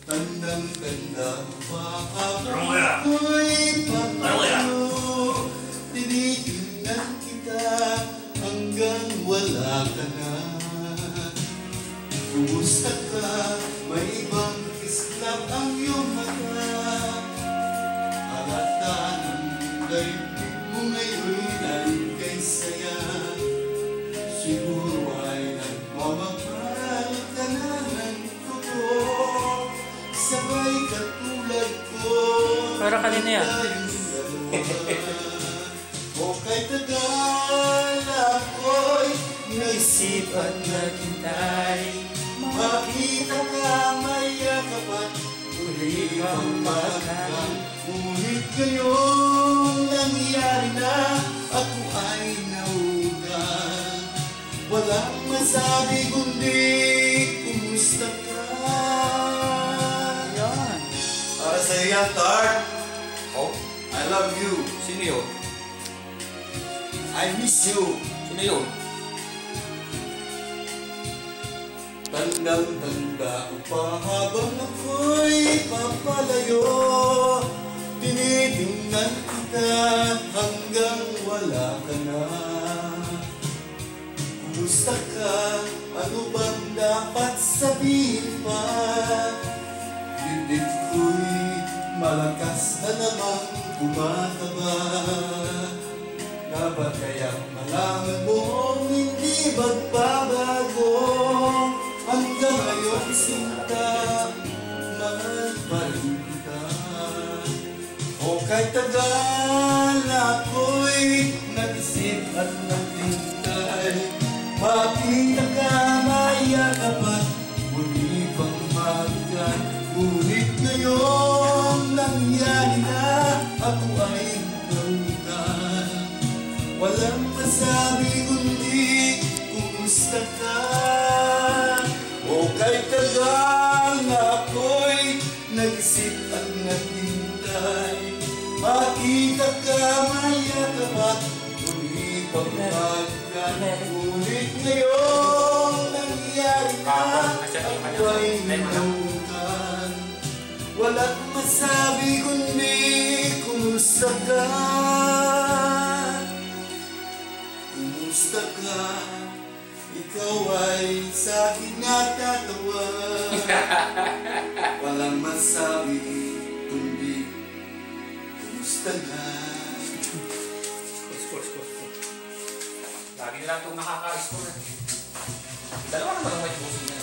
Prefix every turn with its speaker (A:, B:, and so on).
A: Tandang-tanda pa ako'y pagkayo. Tinitingnan kita hanggang wala ka na. Kumusta ka? May ibang kislap ang iyong mata. Halata ng daigdig mo ngayon ay kay saya. Siguro ay nagmamahal ka na ng totoo. Sabay katulad ko.
B: Para kanina yan.
A: O kay tagal ako'y naisipan na hintay. Makita ka mayakap at muli kang magkang. Ngunit ngayong nangyari na, ako ay nauugal. Walang masabi kundi kumusta ka.
B: Yan.
A: Para sa iyo, Tart.
C: Oh?
A: I love you.
C: Sino yun?
A: I miss you.
C: Sino yun?
A: Tandang-tanda ko pa habang ako'y papalayo. Tinitingnan kita hanggang wala ka na. Kumusta ka? Ano bang dapat sabihin pa? Dibdib ko'y malakas na namang kumataba. Na ba kaya malaman mo hindi magbabago? Hanggang ngayon sinta, mahal pa rin kita. O kahit tagal ako'y nag-isip at naghintay. Makita ka, mayakap at muli pang mahal. Ngunit ngayon nangyari na, ako ay nauutal. Walang masabi kundi kumusta ka. O kahit tagal na ako'y nag-isip at naghintay. Makita ka, mayakap at muli pang magkan. Ngunit ngayon nangyari na, ako ay nauutal. Walang masabi kundi kumusta ka. Kumusta ka? Ikaw ay sa akin natatawa. Walang masabi kundi kumusta na.
C: Score. Lagi nilang itong nakaka-score. Dalawa naman ang may puso niya.